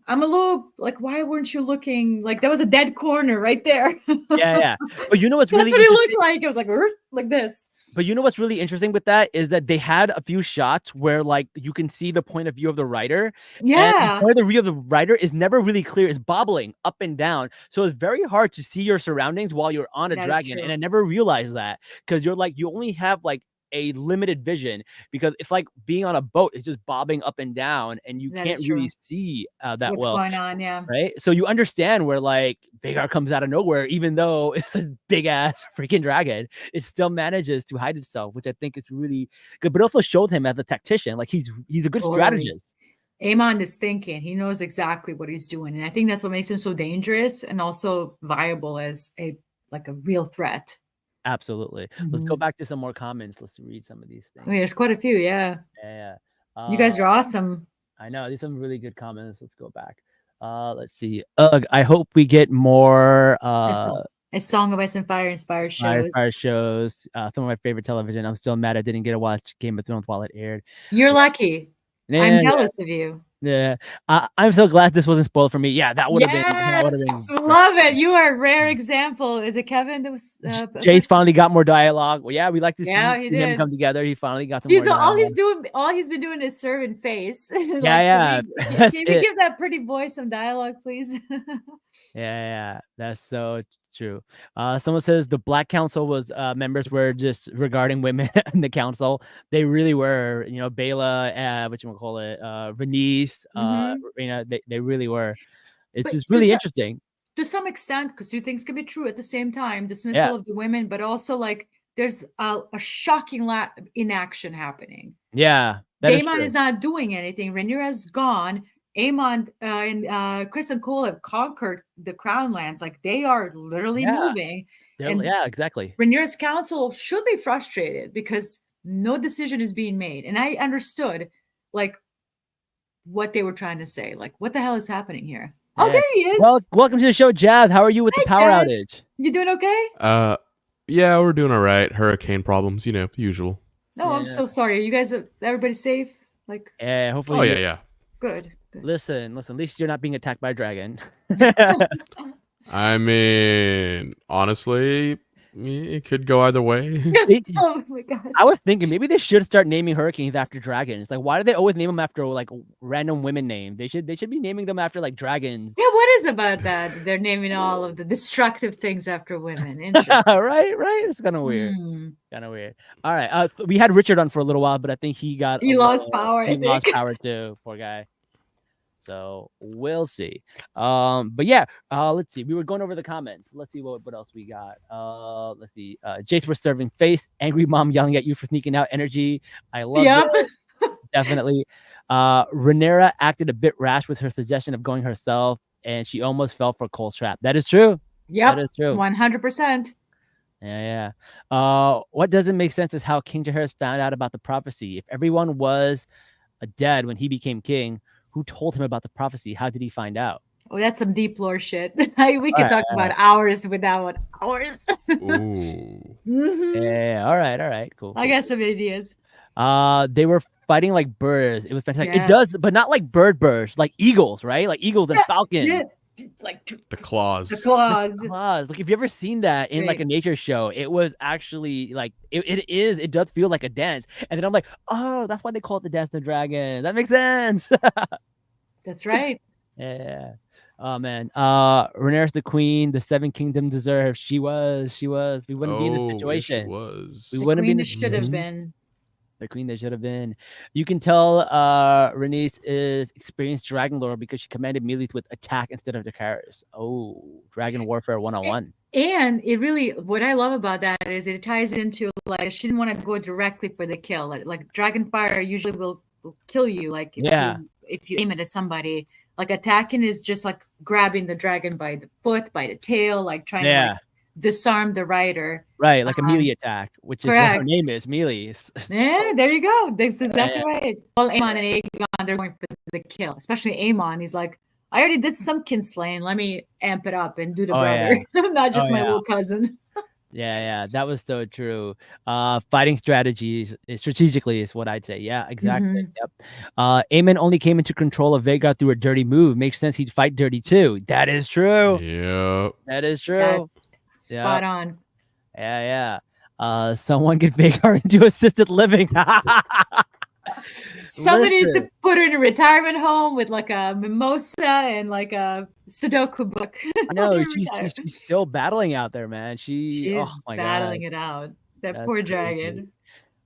I'm a little like, why weren't you looking? Like there was a dead corner right there.
Yeah. But you know what's really
That's what it
interesting?
looked like. It was like like this.
But you know what's really interesting with that is that they had a few shots where like you can see the point of view of the writer, and the
Yeah,
point of view of the writer is never really clear. It's bobbling up and down, so it's very hard to see your surroundings while you're on a
that is
dragon. And
true.
I never realized that because you only have like a limited vision, because it's like being on a boat. It's just bobbing up and down, and you
That
can't
is
really
true.
see that
What's
well.
going on? Yeah.
Right? So you understand where like Vhagar comes out of nowhere, even though it's this big ass freaking dragon, it still manages to hide itself, which I think is really good. But also showed him as a tactician, like he's a good
Totally.
strategist.
Aemon is thinking. He knows exactly what he's doing. And I think that's what makes him so dangerous and also viable as a real threat.
Absolutely. Let's go back to some more comments. Let's read some of these things.
I mean, there's quite a few, yeah.
Yeah.
You guys are awesome.
I know these are some really good comments. Let's go back. Let's see. I hope we get more
A Song of Ice and Fire inspired shows.
fire shows. Some of my favorite television. I'm still mad I didn't get to watch Game of Thrones while it aired.
You're lucky. I'm jealous of you.
Yeah, I'm so glad this wasn't spoiled for me. Yeah, that would have been. That would have been.
Love it. You are a rare example. Is it Kevin that was?
Jace finally got more dialogue. Well, yeah, we like to see
he
him
did.
come together. He finally got some more
All
dialogue.
all he's been doing is serving face. Like,
Yeah.
Can you give that pretty boy some dialogue, please?
Yeah, that's so true. Someone says the Black Council was members were just regarding women in the council. They really were. Baela, what you want to call it, Rhaenys, they really were. It's just really interesting.
To some extent, because two things can be true at the same time: dismissal of the women, but also like there's a shocking inaction happening.
Yeah,
Daemon is not doing anything. Rhaenyra's gone. Aemon and Chris Cole have conquered the Crown lands. Like they are literally moving.
Yeah, exactly.
Rhaenyra's council should be frustrated because no decision is being made. And I understood like what they were trying to say. Like, what the hell is happening here? Yeah. Oh, there he is.
Well, welcome to the show, Jazz. How are you with the power outage?
You doing okay?
Yeah, we're doing all right. Hurricane problems, the usual.
No, I'm so sorry. You guys, everybody safe? Like,
yeah, hopefully.
Oh yeah.
Good.
Listen. At least you're not being attacked by a dragon.
I mean, honestly, It could go either way.
Oh my god.
I was thinking maybe they should start naming hurricanes after dragons. Like, why do they always name them after like random women names? They should be naming them after like dragons.
Yeah, what is about that? They're naming all of the destructive things after women. Interesting.
right. It's kind of weird. Kind of weird. All right. We had Richard on for a little while, but I think he got
Lost power.
He lost power too. Poor guy. So we'll see. But yeah, let's see. We were going over the comments. Let's see what else we got. Let's see. Jace was serving face. Angry mom yelling at you for sneaking out energy. I love it. Definitely. Rhaenyra acted a bit rash with her suggestion of going herself, and she almost fell for Cole's trap. That is true.
Yep.
That is true.
100%.
Yeah. What doesn't make sense is how King Jaehaerys found out about the prophecy. If everyone was dead when he became king, who told him about the prophecy? How did he find out?
Oh, that's some deep lore shit. We could talk about hours with that one. Hours.
Ooh.
Yeah. All right. Cool.
I got some ideas.
They were fighting like birds. It was fantastic.
Yes.
It does, but not like birds, like eagles, right? Like eagles and falcons.
Yeah. Like
The claws.
the claws.
Like, if you ever seen that in like a nature show, it was actually like it does feel like a dance. And then I'm like, oh, that's why they call it the Dance of the Dragon. That makes sense.
That's right.
Yeah. Oh man. Rhaenyra's the queen. The Seven Kingdoms deserve. She was. We wouldn't be in this situation.
She was.
We
The
wouldn't be
queen
in
that
this
should have
situation.
been.
The queen that should have been. You can tell Rhaenys is experienced dragon lore because she commanded Mealy with attack instead of Dracarys. Oh, dragon warfare 101.
And it really, what I love about that is it ties into like she didn't want to go directly for the kill. Like dragon fire usually will kill you. Like if you aim it at somebody, like attacking is just like grabbing the dragon by the foot, by the tail, like trying to like, disarm the rider.
Right, like a melee attack, which is what her name is, melee.
Yeah, there you go. That's exactly right. Well, Aemon and Aegon, they're going for the kill. Especially Aemon. He's like, I already did some kinslaying. Let me amp it up and do the brother, not just my little cousin.
Yeah, that was so true. Fighting strategically is what I'd say. Yeah, exactly. Yep. Aemon only came into control of Vhagar through a dirty move. Makes sense he'd fight dirty too. That is true.
Yep.
That is true.
That's spot on.
Yeah. Someone get Vhagar into assisted living.
Somebody needs to put her in a retirement home with like a mimosa and like a Sudoku book.
No, she's still battling out there, man. She's
battling it out. That's poor dragon.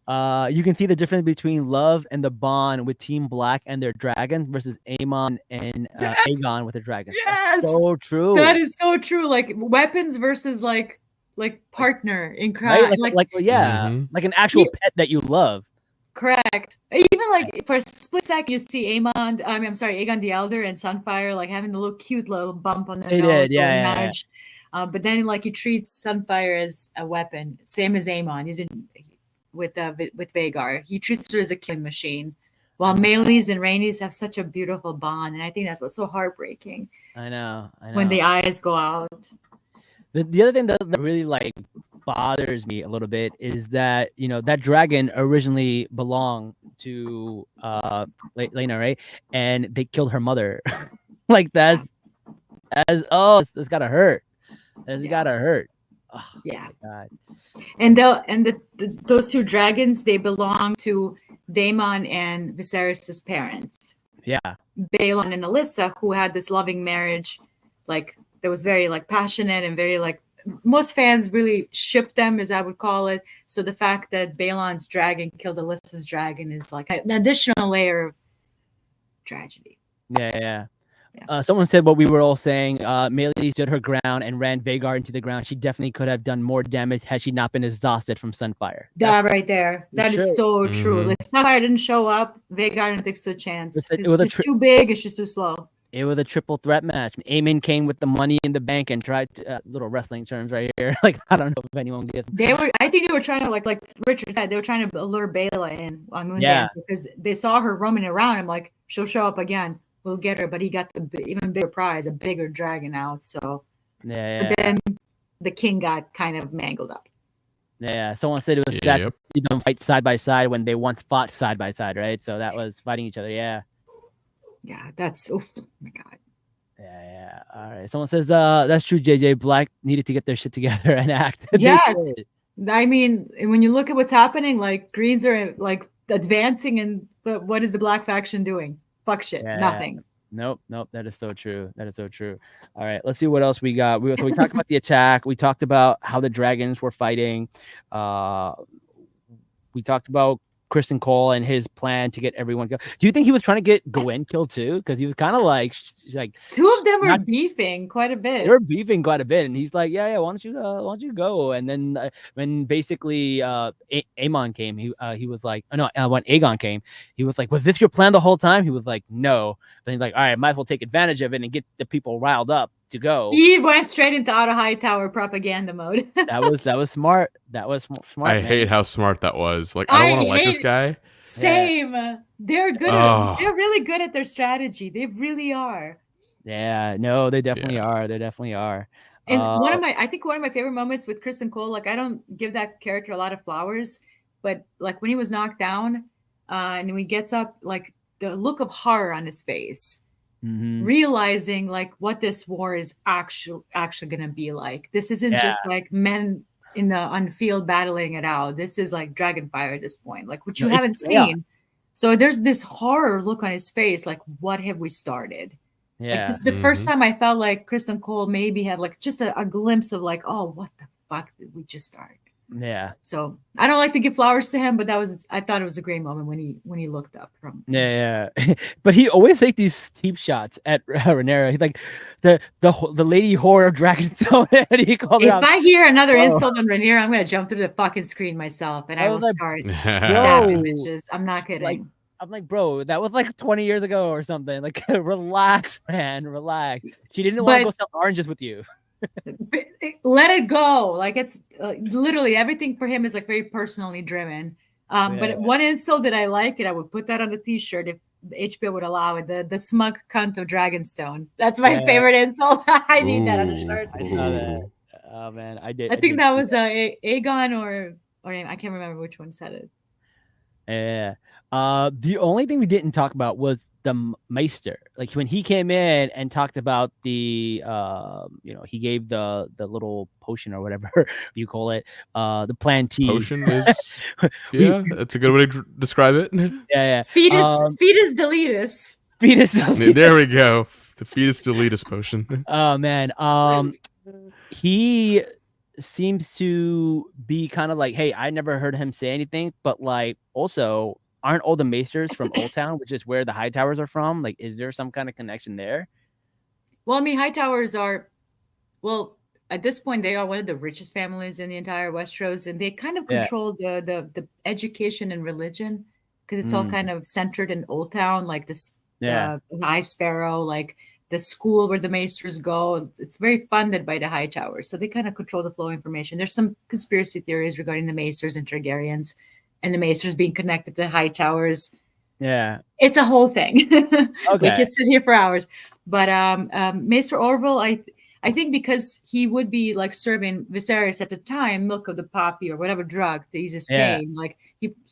You can see the difference between love and the bond with Team Black and their dragon versus Aemon and Aegon with their dragon.
Yes,
that's so true.
That is so true. Like weapons versus like partner in crime.
Right? Like an actual pet that you love.
Correct. Even like for a split second, you see Aegon the Elder and Sunfire like having a little cute little bump on their nose, nudge. But then like he treats Sunfire as a weapon, same as Aemon. He's been with Vhagar. He treats her as a killing machine, while Meleys and Rhaenys have such a beautiful bond, and I think that's what's so heartbreaking.
I know.
When the eyes go out.
The other thing that really like bothers me a little bit is that that dragon originally belonged to Laena, right? And they killed her mother. Like that's gotta hurt. That's gotta hurt. Oh,
yeah.
God.
And those two dragons, they belong to Daemon and Viserys' parents.
Yeah.
Balon and Alyssa, who had this loving marriage, like that was very like passionate and very like most fans really shipped them, as I would call it. So the fact that Balon's dragon killed Alyssa's dragon is like an additional layer of tragedy.
Yeah. Someone said what we were all saying. Melee stood her ground and ran Vhagar into the ground. She definitely could have done more damage had she not been exhausted from Sunfire.
That right there. That is so true. Like Sunfire didn't show up. Vhagar didn't think stood a chance. It's just too big. It's just too slow.
It was a triple threat match. Aemon came with the money in the bank and tried to, little wrestling terms right here. Like I don't know if anyone gets.
I think they were trying to like Richard said, they were trying to allure Baela in on Moondance because they saw her roaming around. I'm like, she'll show up again. We'll get her, but he got the even bigger prize, a bigger dragon out. So But then the king got kind of mangled up.
Yeah, someone said it was sad to see them fight side by side when they once fought side by side, right? So that was fighting each other. Yeah,
that's oh my god.
Yeah. All right. Someone says, that's true. JJ Black needed to get their shit together and act. They
Yes.
did.
I mean, when you look at what's happening, like Greens are like advancing, and but what is the Black faction doing? Fuck shit,
Yeah.
nothing.
Nope. That is so true. That is so true. All right. Let's see what else we got. So we talked about the attack. We talked about how the dragons were fighting. We talked about Kristen Cole and his plan to get everyone killed. Do you think he was trying to get Gwen killed too? Because he was kind of like
two of them were beefing quite a bit.
They were beefing quite a bit, and he's like, "Yeah, why don't you go?" And then when basically Amon came, he was like, "Oh no!" When Aegon came, he was like, "Was this your plan the whole time?" He was like, "No." Then he's like, "All right, might as well take advantage of it and get the people riled up to go."
He went straight into Otto Hightower propaganda mode.
That was smart. That was smart.
I hate how smart that was. Like, I don't want to like this guy.
Same. Yeah. They're good. They're really good at their strategy. They really are.
Yeah. No, they definitely are. They definitely are.
And I think one of my favorite moments with Kristen Cole, like I don't give that character a lot of flowers, but like when he was knocked down, and when he gets up, like the look of horror on his face. Mm-hmm. Realizing like what this war is actually going to be like. This isn't just like men on the field battling it out. This is like Dragonfire at this point, like which you haven't seen. So there's this horror look on his face, like what have we started? Yeah, like, this is the first time I felt like Kristen Cole maybe had like just a glimpse of like, oh, what the fuck did we just start?
Yeah.
So I don't like to give flowers to him, but I thought it was a great moment when he looked up from.
Yeah. But he always takes these cheap shots at Rhaenyra. He's like the lady whore of Dragonstone. And he called
if I hear another insult on Rhaenyra, I'm gonna jump through the fucking screen myself, and I will start stabbing bitches. I'm not kidding.
I'm like, bro, that was like 20 years ago or something. Like, relax, man, relax. She didn't want to go sell oranges with you.
Let it go. Like it's literally everything for him is like very personally driven. But one insult that I like, and I would put that on the t-shirt if HBO would allow it, the smug cunt of Dragonstone. That's my favorite insult. I need that on a shirt.
I saw that. Oh man, I did.
I think that was Aegon or I can't remember which one said it.
Yeah. The only thing we didn't talk about was the Maester. Like when he came in and talked about the he gave the little potion or whatever you call it, the plantain.
Potion is that's a good way to describe it.
Yeah.
Fetus deletus.
Fetus deletus.
There we go. The fetus deletus potion.
Oh man. He seems to be kind of like, hey, I never heard him say anything, but like also aren't all the Maesters from Old Town, which is where the Hightowers are from? Like, is there some kind of connection there?
Well, I mean, Hightowers are, at this point, they are one of the richest families in the entire Westeros, and they kind of control the education and religion because it's all kind of centered in Old Town, like this High Sparrow, like the school where the Maesters go. It's very funded by the Hightowers, so they kind of control the flow of information. There's some conspiracy theories regarding the Maesters and Targaryens, and the Maesters being connected to the Hightowers.
Yeah,
it's a whole thing.
Okay.
We could sit here for hours. But Maester Orville, I think because he would be like serving Viserys at the time, milk of the poppy or whatever drug that he's his pain. Like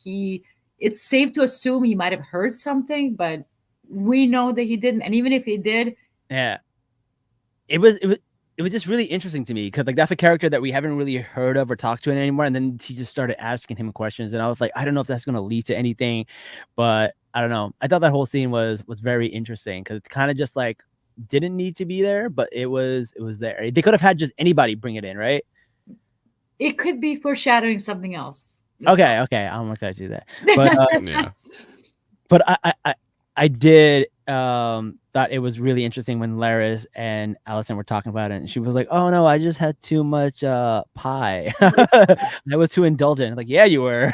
he, it's safe to assume he might have heard something, but we know that he didn't. And even if he did,
it was just really interesting to me because like that's a character that we haven't really heard of or talked to anymore. And then he just started asking him questions, and I was like, I don't know if that's going to lead to anything, but I don't know. I thought that whole scene was very interesting because it kind of just like didn't need to be there, but it was there. They could have had just anybody bring it in, right?
It could be foreshadowing something else.
Okay, I'm excited to see that. But but I did thought it was really interesting when Laris and Allison were talking about it, and she was like, "Oh no, I just had too much pie. I was too indulgent." Like, yeah, you were.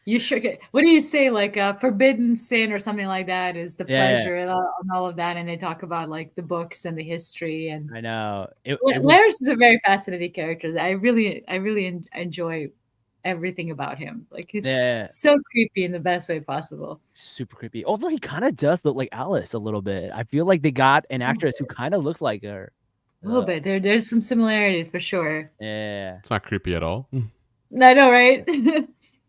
You sure? What do you say? Like forbidden sin or something like that is the pleasure and all of that. And they talk about like the books and the history. And
I know
Laris is a very fascinating character. I really enjoy everything about him. Like he's so creepy in the best way possible.
Super creepy. Although he kind of does look like Alice a little bit. I feel like they got an actress who kind of looks like her.
A little bit. There's some similarities for sure.
Yeah.
It's not creepy at all.
I know, right?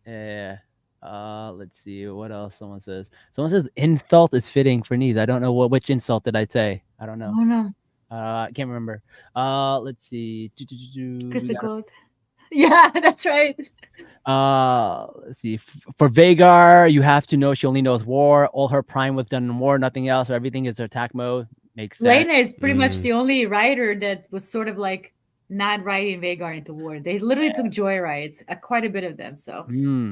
Yeah. Let's see what else someone says. Someone says insult is fitting for Needs. I don't know which insult did I say. I don't know.
Oh no,
I can't remember. Let's see. We
Crystal
got
Gold. Yeah, that's right.
let's see. For Vagar, you have to know she only knows war. All her prime was done in war, nothing else. So everything is attack mode. Makes sense.
Lena is pretty much the only writer that was sort of like not writing Vagar into war. They literally took joyrides, quite a bit of them. So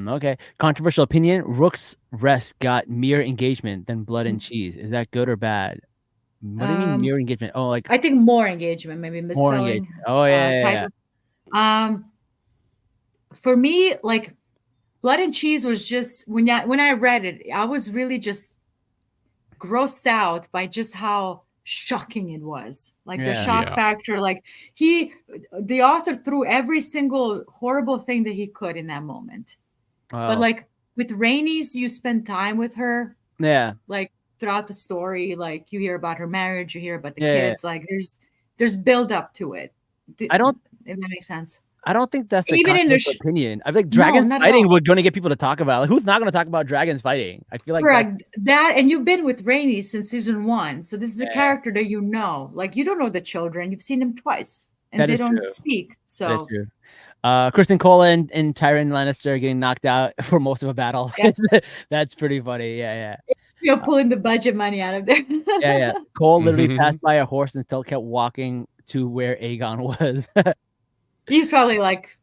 Okay. Controversial opinion. Rook's rest got mere engagement than blood and cheese. Is that good or bad? What do you mean mere engagement? Oh, like
I think more engagement, maybe
more
misspelling.
engagement. Oh yeah.
For me, like Blood and Cheese was just when I read it, I was really just grossed out by just how shocking it was. Like the shock factor. Like the author threw every single horrible thing that he could in that moment. But like with Rhaenys, you spend time with her.
Yeah.
Like throughout the story, like you hear about her marriage, you hear about the kids. Like there's build up to it.
I don't.
If that makes sense.
I don't think that's the
Even in
opinion. I think dragons fighting was going to get people to talk about. Like, who's not going to talk about dragons fighting? I feel like
correct that, and you've been with Rhaenys since season 1, so this is a character that you know. Like you don't know the children; you've seen them twice, and they don't speak. So
that is true. Kristen Cole and Tyrion Lannister getting knocked out for most of a battle. Yeah. That's pretty funny. Yeah.
You're pulling the budget money out of there.
yeah. Cole literally passed by a horse and still kept walking to where Aegon was.
He's probably like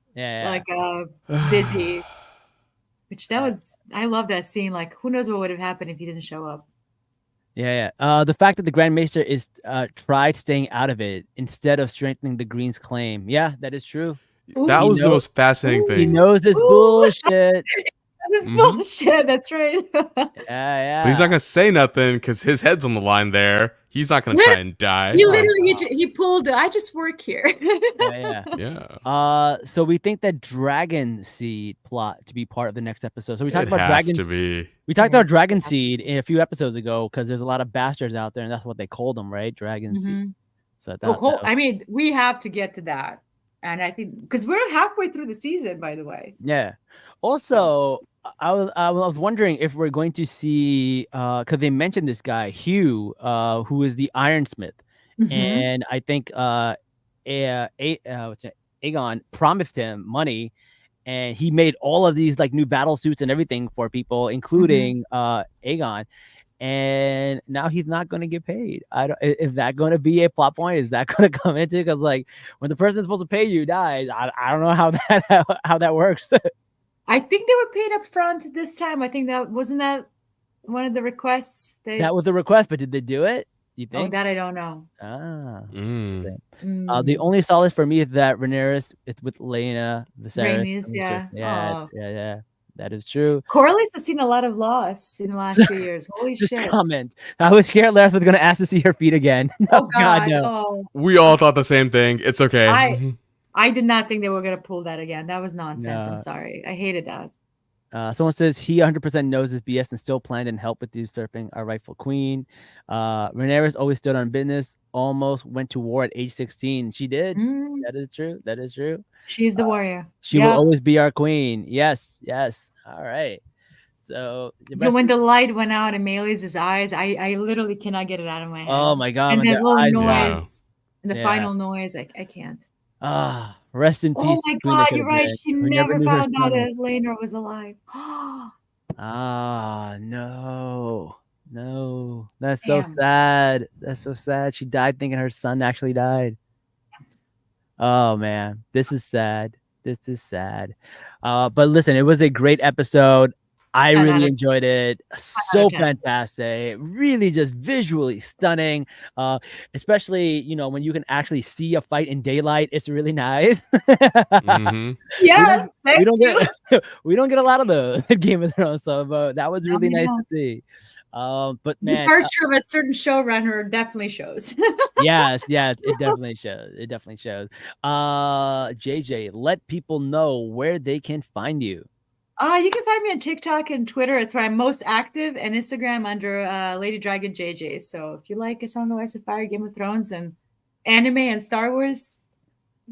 busy. Which I love that scene. Like, who knows what would have happened if he didn't show up?
Yeah. The fact that the Grand Maester is tried staying out of it instead of strengthening the Green's claim. Yeah, that is true.
That was the most fascinating thing.
He knows this bullshit.
This bullshit. That's right.
yeah.
But he's not gonna say nothing because his head's on the line there. He's not gonna try and die.
He literally he pulled. I just work here.
yeah. So we think that Dragon Seed plot to be part of the next episode. So we talked about Dragon. We talked about Dragon Seed in a few episodes ago because there's a lot of bastards out there, and that's what they called them, right? Dragon Seed. So
I mean, we have to get to that, and I think because we're halfway through the season, by the way.
Yeah. Also, I was wondering if we're going to see because they mentioned this guy Hugh, who is the Ironsmith, and I think Aegon promised him money, and he made all of these like new battle suits and everything for people, including Aegon. And now he's not going to get paid. Is that going to be a plot point? Is that going to come into? Because like when the person supposed to pay you dies, I don't know how that works.
I think they were paid up front this time. I think that wasn't that one of the requests.
That was the request, but did they do it? You think?
Oh, that I don't know.
The only solace for me is that Rhaenyra is with Lena
Viserys.
Yeah. That is true.
Corlys has seen a lot of loss in the last few years. Holy shit.
Comment. I was scared Lars was going to ask to see her feet again.
Oh, God, no.
Oh. We all thought the same thing. It's okay.
I did not think they were going to pull that again. That was nonsense. I'm sorry. I hated that.
Someone says he 100% knows his BS and still planned and helped with usurping our rightful queen. Rhaenyra always stood on business. Almost went to war at age 16. She did. That is true.
She's the warrior.
She will always be our queen. Yes. All right. So
when the light went out in Melee's eyes, I literally cannot get it out of my head.
Oh my God.
And that little noise, and the final noise, I can't.
Rest in peace.
Oh my God, you're right. She never found out that Lena was alive.
No. That's so sad. That's so sad. She died thinking her son actually died. Oh man, this is sad. But listen, it was a great episode. I really enjoyed it. So fantastic. Really just visually stunning. Especially, when you can actually see a fight in daylight. It's really nice.
Yes.
We don't get a lot of those in Game of Thrones. So that was really nice to see. But man,
the departure of a certain showrunner definitely shows.
yes, it definitely shows. JJ, let people know where they can find you.
You can find me on TikTok and Twitter. It's where I'm most active, and Instagram under Lady Dragon JJ. So if you like A Song of Ice and Fire, Game of Thrones, and anime and Star Wars,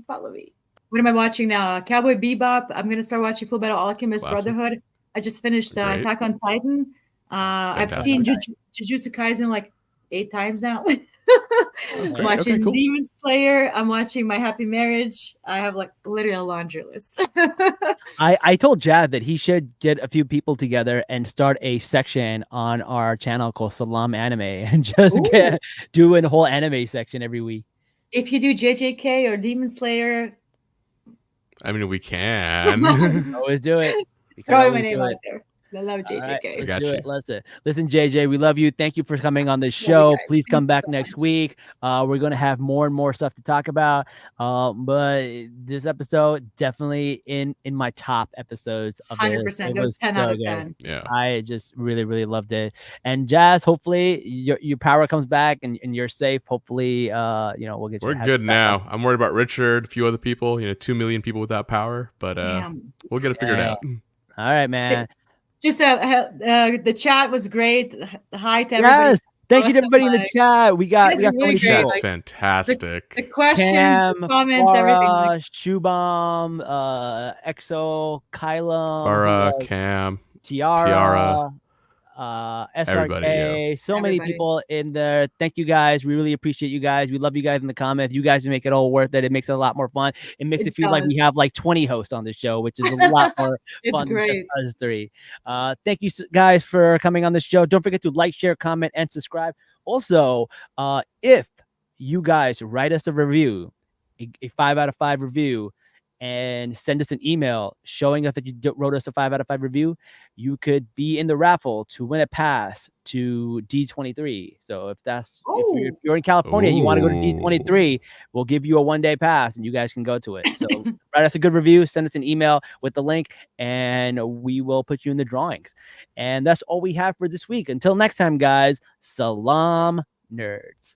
follow me. What am I watching now? Cowboy Bebop. I'm going to start watching Full Metal Alchemist Brotherhood. I just finished
Great.
Attack on Titan. I've seen Jujutsu Kaisen like 8 times now. I'm
great.
watching
Okay, cool.
Demon Slayer. I'm watching My Happy Marriage. I have like literally a laundry list.
I told Jad that he should get a few people together and start a section on our channel called Salaam Anime and just do a whole anime section every week.
If you do JJK or Demon Slayer,
I mean, we can.
Always do it.
throw my name out there. I love JJK.
Right, let's do it. Listen, JJ, we love you. Thank you for coming on the
Love
show.
you guys.
Please
Thank
come
you
back
so
next
much.
week. We're gonna have more and more stuff to talk about. But this episode definitely in my top episodes of
100%.
this.
That was 10 out of 10.
Yeah.
I just really, really loved it. And Jazz, hopefully your power comes back and you're safe. Hopefully, we'll get you.
We're good now. I'm worried about Richard, a few other people, 2 million people without power, but we'll get it figured out.
All right, man.
Just the chat was great. Hi to everybody.
Yes. Thank you to everybody in the chat. We got so
really
many
great.
people.
That's fantastic.
The questions,
Cam,
the comments, everything. Like,
Shubham, Exo, Kylam,
Farah, Cam,
Tiara, SRK,
everybody,
so many people in there. Thank you guys. We really appreciate you guys. We love you guys in the comments. You guys make it all worth it. It makes it a lot more fun. It makes it feel like we have like 20 hosts on the show, which is a lot more fun than just us 3. Thank you guys for coming on the show. Don't forget to like, share, comment, and subscribe. Also, if you guys write us a review, a 5 out of 5 review, and send us an email showing us that you wrote us a 5 out of 5 review, you could be in the raffle to win a pass to D23. So if you're in California, and you want to go to D23, we'll give you a 1-day pass and you guys can go to it. So write us a good review, send us an email with the link, and we will put you in the drawings. And that's all we have for this week. Until next time, guys, Salaam nerds.